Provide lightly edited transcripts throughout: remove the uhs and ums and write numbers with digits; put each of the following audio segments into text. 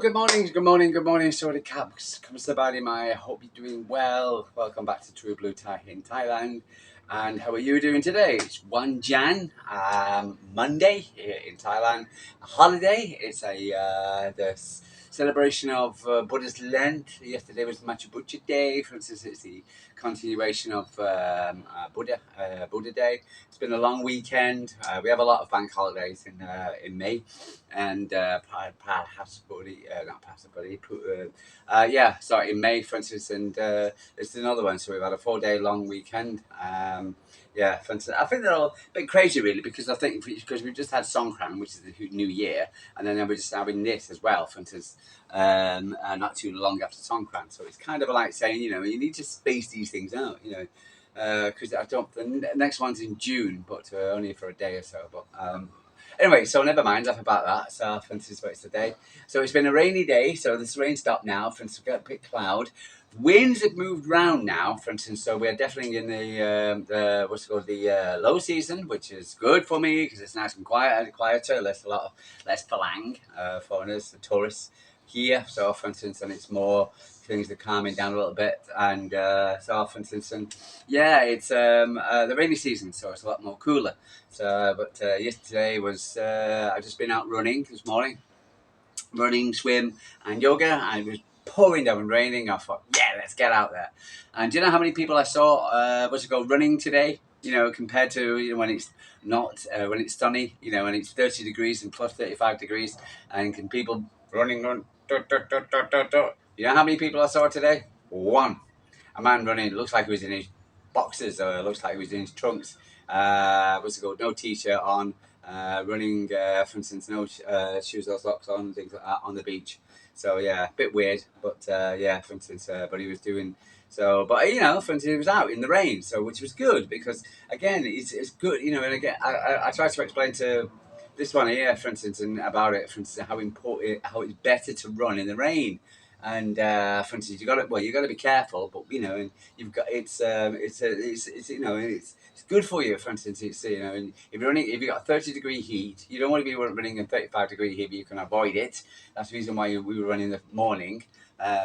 good morning. Sorry, Caps. Kabsabadi, I hope you're doing well. Welcome back to True Blue Thai in Thailand. And how are you doing today? It's 1 Jan, Monday here in Thailand. A holiday. It's the celebration of Buddha's Lent. Yesterday was Machu Picchu Day. For instance, it's the continuation of Buddha Day. It's been a long weekend. We have a lot of bank holidays in May, and in May, for instance, and it's another one. So we've had a 4-day long weekend. For instance, I think they're all a bit crazy, really, because I think because we've just had Songkran, which is the New Year, and then we're just having this as well, for instance, not too long after Songkran. So it's kind of like saying, you need to space these things out, because the next one's in June, but only for a day or so. But anyway, so never mind about that. So for instance, it's today. So it's been a rainy day. So this rain stopped now. For instance, we've got a bit cloud. Winds have moved round now, for instance, so we're definitely in the low season, which is good for me because it's nice and quieter, less falang, foreigners, tourists here. So, for instance, and it's more things are calming down a little bit, and so, for instance, it's the rainy season, so it's a lot more cooler. So, but yesterday was I've just been out running this morning, running, swim, and yoga. I was pouring down and raining. I thought, let's get out there. And do you know how many people I saw running today? Compared to when it's not when it's sunny, when it's 30 degrees and plus 35 degrees, and people running. You know how many people I saw today? One. A man running. Looks like he was in his boxers, or looks like he was in his trunks. No t-shirt on. Running, for instance, no shoes or socks on, things like that on the beach. So a bit weird, but for instance, but he was doing so. But for instance, he was out in the rain, so which was good because again, it's good, and again, I tried to explain to this one here, for instance, and about it, for instance, how it's better to run in the rain. And for instance, you got to be careful, but and you've got it's good for you. For instance, it's and if you've got 30-degree heat, you don't want to be running in 35-degree heat, but you can avoid it. That's the reason why we were running in the morning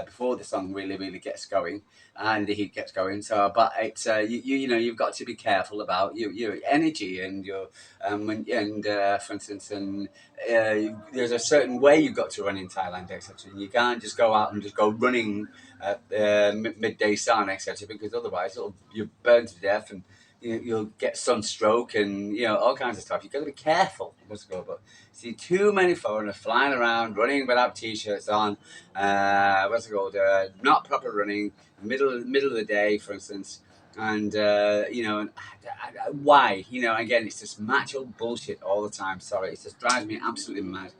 before the sun really gets going and the heat gets going. So, but it's you've got to be careful about your energy and your for instance, and there's a certain way you've got to run in Thailand, etc. And you can't just go out and just go running at midday sun, etc. Because otherwise you'll burn to death and you'll get sunstroke and all kinds of stuff. You've got to be careful. But see too many foreigners flying around, running without t-shirts on. Not proper running, middle of the day, for instance. And why? Again, it's just macho bullshit all the time. Sorry, it just drives me absolutely mad.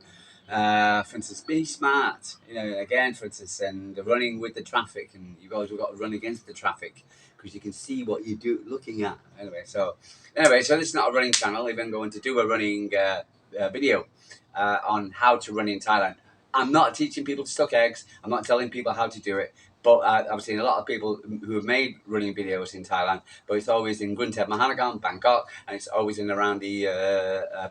For instance, be smart. Again, for instance, and running with the traffic, and you've always got to run against the traffic because you can see what you're looking at. Anyway, so this is not a running channel. Even going to do a running video on how to run in Thailand. I'm not teaching people to suck eggs. I'm not telling people how to do it. But I've seen a lot of people who have made running videos in Thailand, but it's always in Guntep, Mahanagar, Bangkok, and it's always in around the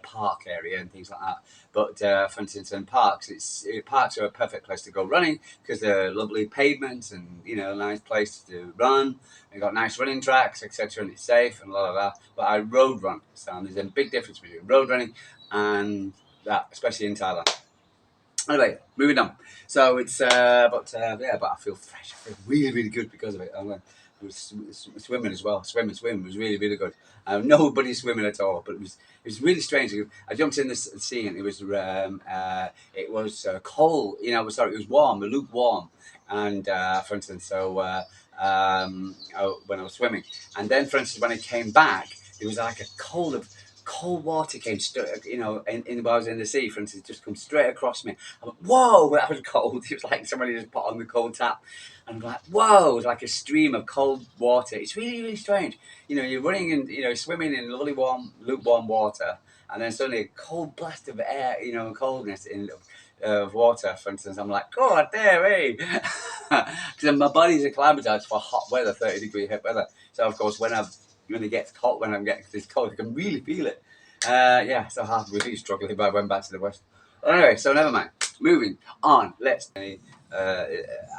park area and things like that. But for instance, in parks, parks are a perfect place to go running because they're lovely pavements and a nice place to run. They've got nice running tracks, etc., and it's safe and blah. But I road run, so there's a big difference between road running and that, especially in Thailand. Anyway, moving on. So it's, but I feel fresh. I feel really good because of it. I was swimming as well. Swim was really good. Nobody's swimming at all, but it was really strange. I jumped in the sea and it was cold. It was warm, lukewarm. And for instance, so when I was swimming, and then for instance, when I came back, it was like a cold water came straight, while I was in the sea, for instance, just come straight across me. I went, whoa, that was cold. It was like somebody just put on the cold tap. And I'm like, whoa, it was like a stream of cold water. It's really strange. You're running and, swimming in lovely warm, lukewarm water, and then suddenly a cold blast of air, coldness of water, for instance. I'm like, God damn, hey. Because my body's acclimatized for hot weather, 30-degree hot weather. So, of course, when it gets hot, when I'm getting this cold, I can really feel it. So I'm really struggling, but I went back to the west. Anyway, so never mind. moving on. Let's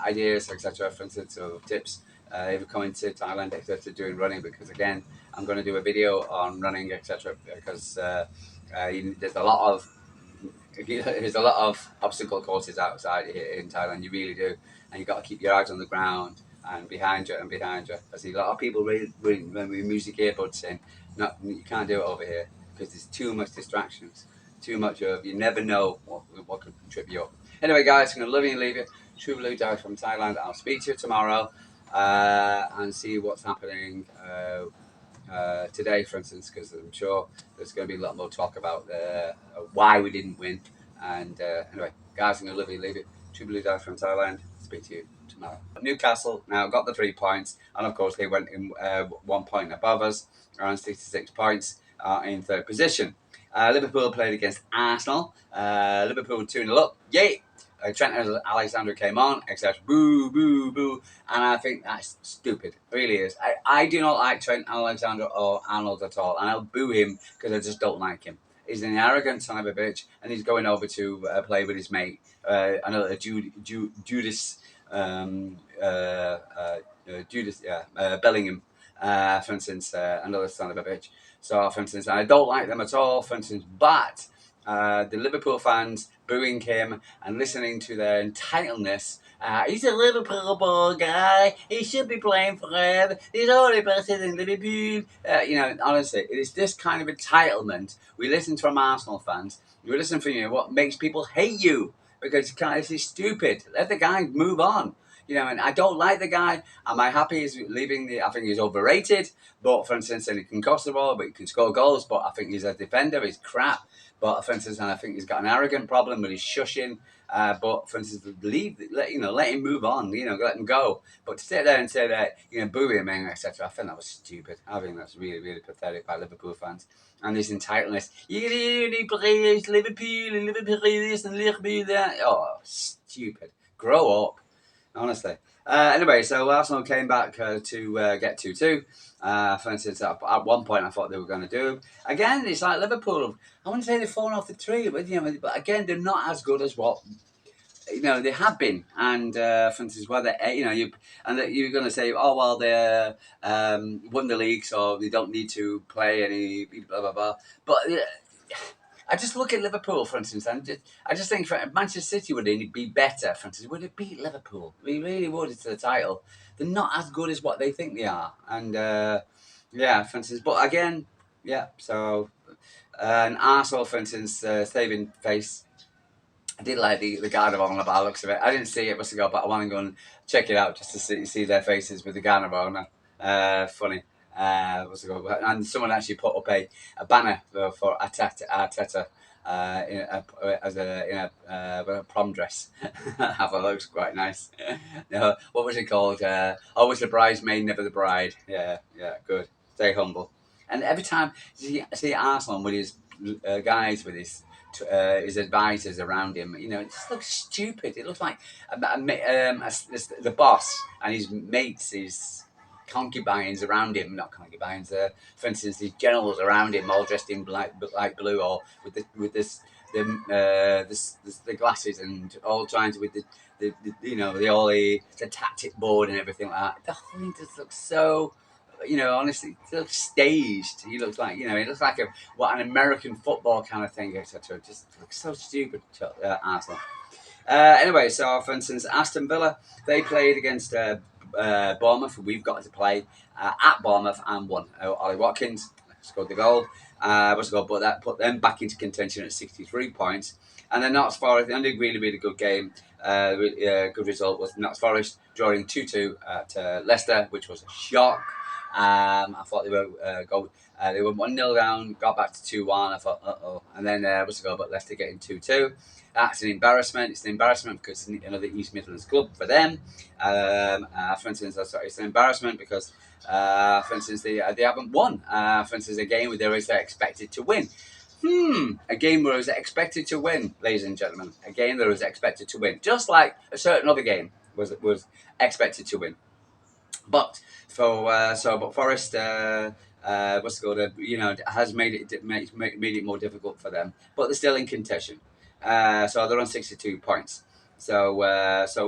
ideas, etc. For instance, or tips if you're coming to Thailand, etc. Doing running, because again, I'm going to do a video on running, etc. Because there's a lot of obstacle courses outside here in Thailand. You really do, and you got to keep your eyes on the ground and behind you and behind you. I see a lot of people really when we music earbuds in. Not you can't do it over here because there's too much distractions, too much of you never know what could trip you up. Anyway, guys, I'm gonna love you and leave you. True Blue Dye from Thailand. I'll speak to you tomorrow and see what's happening. Today, for instance, because I'm sure there's going to be a lot more talk about why we didn't win. And anyway, guys, I'm going to love you, leave it. True Blue Dye from Thailand. Speak to you tomorrow. Newcastle now got the 3 points, and of course they went in 1 point above us, around 66 points in third position. Liverpool played against Arsenal. Liverpool 2-0 up. Yay! Trent Alexander came on, etc. Boo, boo, boo. And I think that's stupid. It really is. I do not like Trent Alexander or Arnold at all. And I'll boo him because I just don't like him. He's an arrogant son of a bitch. And he's going over to play with his mate, another Judas, Bellingham, for instance, another son of a bitch. So, for instance, I don't like them at all, for instance, but the Liverpool fans booing him and listening to their entitledness. He's a Liverpool guy. He should be playing forever. He's already better than Liverpool. Honestly, it is this kind of entitlement we listen from Arsenal fans. We listen from what makes people hate you because this is stupid. Let the guy move on. And I don't like the guy. Am I happy he's leaving? I think he's overrated. But for instance, he can cost the ball, but he can score goals. But I think he's a defender. He's crap. But for instance, and I think he's got an arrogant problem with his shushing. But for instance, let him move on. Let him go. But to sit there and say that boo him, etc. I think that was stupid. I think that's really, really pathetic by Liverpool fans. And this entitlement. You only play Liverpool and Liverpool this and Liverpool that. Oh, stupid. Grow up. Honestly. Anyway, so Arsenal came back to get 2-2. For instance, at one point I thought they were going to do. Again, it's like Liverpool. I wouldn't say they've fallen off the tree, but again, they're not as good as what they have been. And for instance, you're going to say, oh well, they won the league, so they don't need to play any blah blah blah. But I just look at Liverpool, for instance, and I just think Manchester City would be better, for instance, would it beat Liverpool? We really would to the title. They're not as good as what they think they are. And, for instance, but again, so, and Arsenal, for instance, saving face. I did like the Garden on the bar looks of it. I didn't see it, must go, but I want to go and check it out just to see their faces with the Garden owner. Funny. And someone actually put up a banner for Arteta in a prom dress. Have a looks quite nice. What was it called? Always the bridesmaid, never the bride. Yeah, good. Stay humble. And every time you see Arsenal with his guys with his advisors around him, it just looks stupid. It looks like the boss and his mates, his concubines around him, not concubines. For instance, these generals around him, all dressed in light blue, or with the glasses, and all trying to with the tactic board and everything like that. The whole thing just looks so. Honestly, it looks staged. He looks like, it looks like an American football kind of thing, etc. It just looks so stupid, Arsenal. Anyway, so for instance, Aston Villa, they played against Bournemouth. We've got to play at Bournemouth and won. Ollie Watkins scored the goal. But that put them back into contention at 63 points. And then Notts Forest, they did really, really good game. Good result was Notts Forest drawing 2-2 at Leicester, which was a shock. I thought they were they were 1-0 down, got back to 2-1. I thought, and then but Leicester getting 2-2. That's an embarrassment. It's an embarrassment because it's another East Midlands club for them. For instance, it's an embarrassment because, for instance, they haven't won. For instance, a game where they were expected to win. A game where it was expected to win, ladies and gentlemen. A game that was expected to win, just like a certain other game was expected to win. But but Forest, has made it more difficult for them. But they're still in contention. So they're on 62 points. So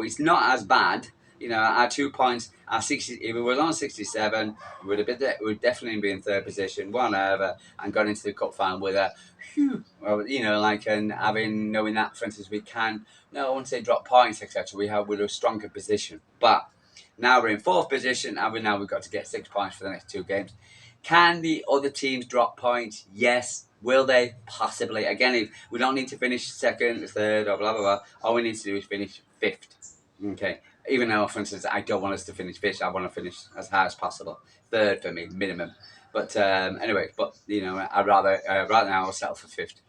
it's not as bad. Our 2 points are 60. If we were on 67, we'd definitely be in third position, one over, and got into the cup final with a, whew, well, and having knowing that, for instance, we can. No, I won't say drop points, etc. We're a stronger position, but now we're in fourth position, and we've got to get 6 points for the next two games. Can the other teams drop points? Yes. Will they? Possibly. Again, if we don't need to finish second, third, or blah, blah, blah. All we need to do is finish fifth. Okay. Even though, for instance, I don't want us to finish fifth. I want to finish as high as possible. Third for me, minimum. But anyway, I'd rather right now I'll settle for fifth.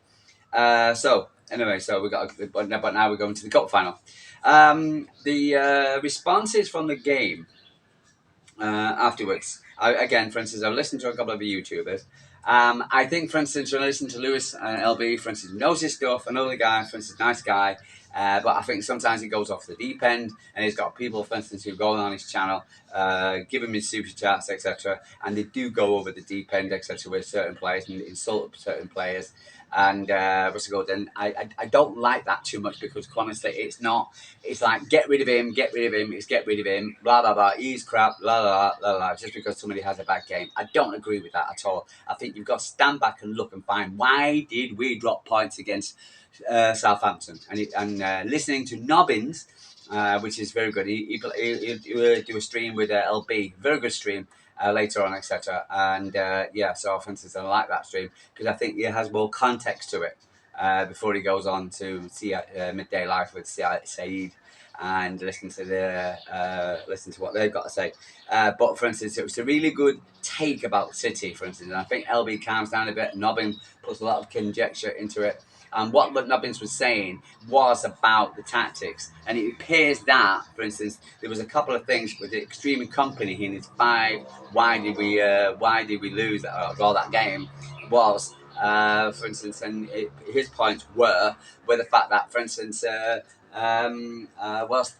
So we got, but now we're going to the cup final. The responses from the game afterwards. Again, for instance, I've listened to a couple of the YouTubers. I think, for instance, when I listen to Lewis and LB, for instance, knows his stuff. I know the guy, for instance, nice guy. But I think sometimes he goes off the deep end, and he's got people, for instance, who go on his channel, give him his super chats, etc. And they do go over the deep end, etc. with certain players and insult certain players. And what's it called? And I don't like that too much because, honestly, it's not. It's like get rid of him, get rid of him. It's get rid of him. Blah blah blah. He's crap. Blah blah blah blah. Just because somebody has a bad game, I don't agree with that at all. I think you've got to stand back and look and find why did we drop points against Southampton, and listening to Nobbins, which is very good. He'll do a stream with LB, very good stream later on, etc. And so for instance, I like that stream because I think it has more context to it before he goes on to see Midday Life with Saeed and listen to what they've got to say. But for instance, it was a really good take about City, for instance. And I think LB calms down a bit. Nobbin puts a lot of conjecture into it. And what Nobbins was saying was about the tactics. And it appears that, for instance, there was a couple of things with the extreme company in his 5. Why did we lose or draw that game? Was for instance, and his points were the fact that, for instance,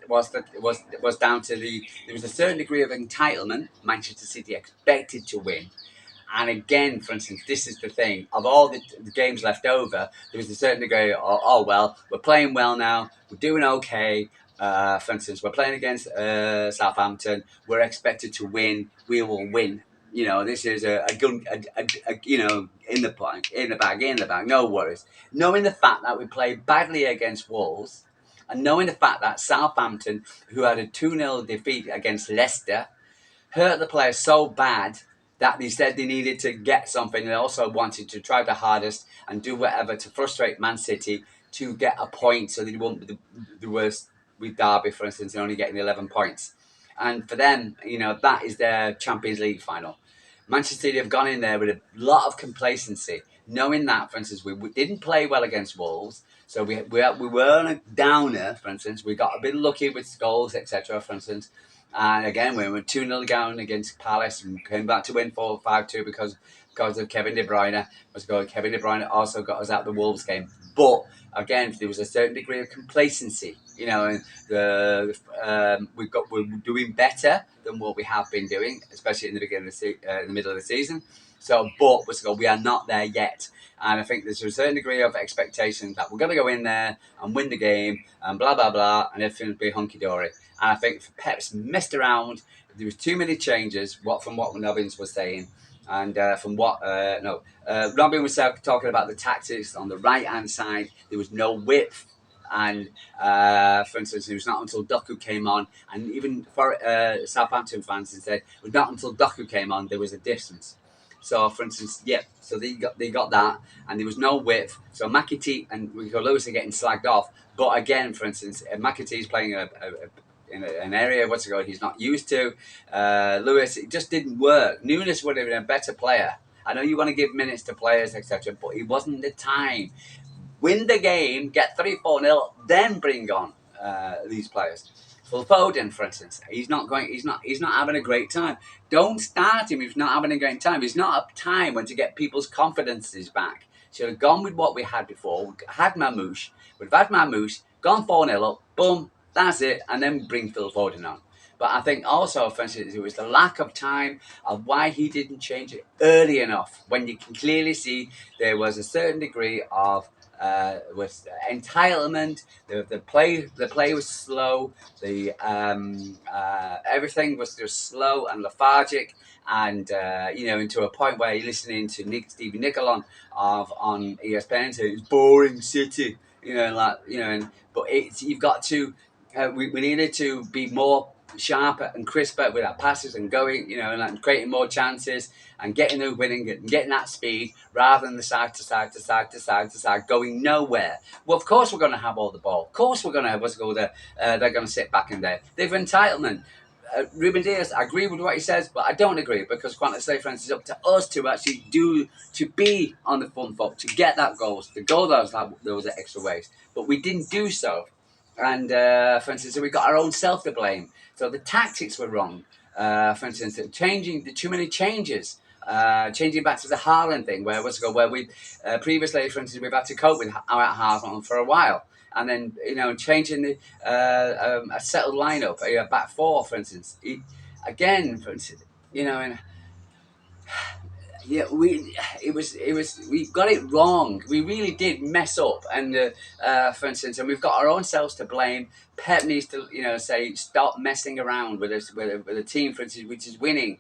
was down to there was a certain degree of entitlement. Manchester City expected to win. And again, for instance, this is the thing. Of all the games left over, there was a certain degree of, oh, well, we're playing well now. We're doing okay. For instance, we're playing against Southampton. We're expected to win. We will win. This is a good, in the bag. No worries. Knowing the fact that we played badly against Wolves, and knowing the fact that Southampton, who had a 2-0 defeat against Leicester, hurt the players so bad that they said they needed to get something. They also wanted to try the hardest and do whatever to frustrate Man City to get a point so they won't be the worst with Derby, for instance, and only getting 11 points. And for them, that is their Champions League final. Manchester City have gone in there with a lot of complacency, knowing that, for instance, we didn't play well against Wolves. So we were on a downer, for instance. We got a bit lucky with goals, etc., for instance. And again, we were 2-0 down against Palace and came back to win 4-5-2 because of Kevin De Bruyne. Kevin De Bruyne also got us out of the Wolves game. But again, there was a certain degree of complacency. And we're doing better than what we have been doing, especially in the beginning of in the middle of the season. But we are not there yet. And I think there's a certain degree of expectation that we're going to go in there and win the game and blah, blah, blah, and everything will be hunky-dory. And I think Pep's messed around. There was too many changes, from what Nobbins was saying. And from what, Robin was talking about the tactics on the right-hand side. There was no width. And, for instance, it was not until Doku came on, and even for Southampton fans said it was not until Doku came on there was a distance. So, for instance, so they got that, and there was no width. So McAtee and Rico Lewis are getting slagged off. But again, for instance, McAtee is playing in an area he's not used to. Lewis, it just didn't work. Nunes would have been a better player. I know you want to give minutes to players, etc., but it wasn't the time. Win the game, get 3-4-0, then bring on these players. Phil Foden, for instance, he's not having a great time. Don't start him if he's not having a great time. It's not a time when to get people's confidences back. Should have gone with what we had before. We'd have had Mamouche, gone 4-0 up, boom, that's it, and then bring Phil Foden on. But I think also, for instance, it was the lack of time of why he didn't change it early enough, when you can clearly see there was a certain degree of was entitlement. The play was slow. The everything was just slow and lethargic, and into a point where you're listening to Stevie Nicol on ESPN saying it's boring City. But you've got to. We needed to be more sharper and crisper with our passes and going, and creating more chances and getting the winning and getting that speed rather than the side to side to side to side to side going nowhere. Well, of course we're going to have all the ball. Of course we're going to have what's called they're going to sit back in there. They've entitlement. Ruben Diaz, I agree with what he says, but I don't agree because Qantas say, for instance, it's up to us to actually to be on the front foot, to get that goals, to go those extra ways. But we didn't do so. And, for instance, so we got our own self to blame. So the tactics were wrong. For instance, changing the too many changes. Changing back to the Haaland thing, where we previously, for instance, we've had to cope with our Haaland for a while. And then, changing a settled lineup, a back four, for instance. Again, for instance, and yeah, we got it wrong. We really did mess up, and for instance, and we've got our own selves to blame. Pep needs to, say stop messing around with us with a team, for instance, which is winning,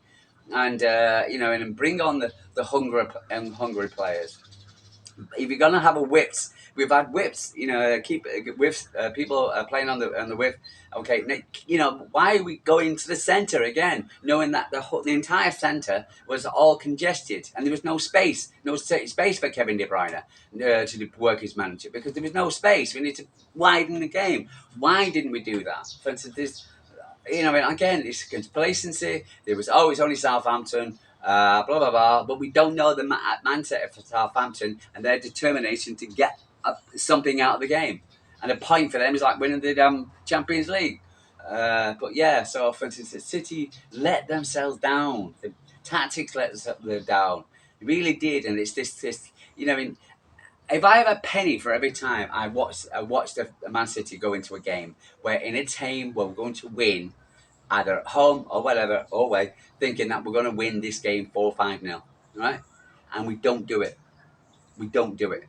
and and bring on the hungry players. If you're gonna have a whips, we've had whips. Keep whips. People playing on the whip. Okay, why are we going to the centre again, knowing that the entire centre was all congested and there was no space for Kevin De Bruyne to work his manager because there was no space. We need to widen the game. Why didn't we do that? For instance, again, it's complacency. There was it's only Southampton. Blah blah blah, but we don't know the mindset of Southampton and their determination to get something out of the game. And a point for them is like winning the Champions League. But yeah, so for instance, the City let themselves down. The tactics let them down. They really did, and it's this. If I have a penny for every time I watch the Man City go into a game where in a team where we're going to win, either at home or whatever, or away, thinking that we're going to win this game 4-5-0, right? And we don't do it. We don't do it.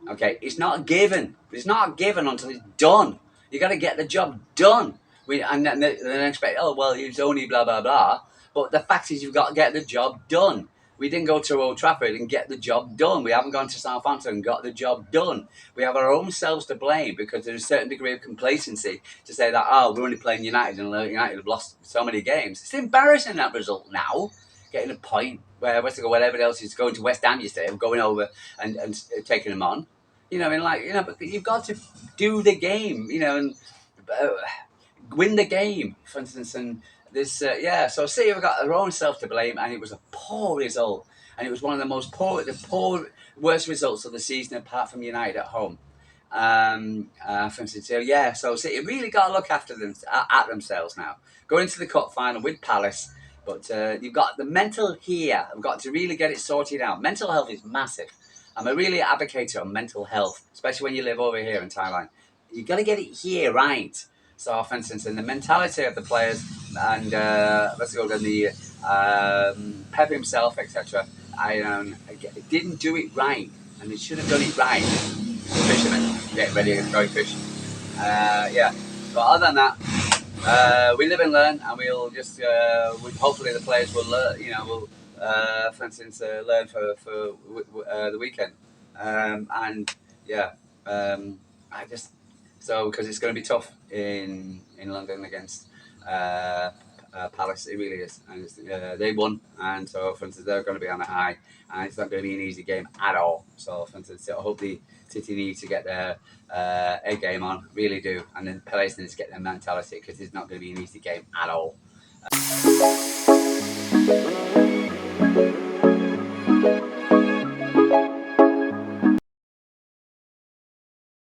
Okay, it's not a given. It's not a given until it's done. You got to get the job done. And then expect, it's only blah blah blah. But the fact is, you've got to get the job done. We didn't go to Old Trafford and get the job done. We haven't gone to Southampton and got the job done. We have our own selves to blame because there's a certain degree of complacency to say that, we're only playing United and United have lost so many games. It's embarrassing, that result now. Getting a point where whatever else is going to West Ham yesterday, going over and taking them on. But you've got to do the game, and win the game, for instance, and this, so City have got their own self to blame, and it was a poor result, and it was one of the worst results of the season apart from United at home. For instance, so City really got to look after at themselves now. Going into the cup final with Palace, but you've got the mental here. I've got to really get it sorted out. Mental health is massive. I'm a really advocate on mental health, especially when you live over here in Thailand. You've got to get it here right. So, for instance, in the mentality of the players and Pep himself, etc., I didn't do it right, and they should have done it right. Fishermen, get ready to go fish. But other than that, we live and learn, and we'll just hopefully the players will learn. For instance, learn for the weekend, because it's going to be tough in London against Palace. It really is, and they won, and so for instance they're going to be on a high, and it's not going to be an easy game at all. So for instance, I hope the City need to get their A game on, really do, and then Palace needs to get their mentality because it's not going to be an easy game at all.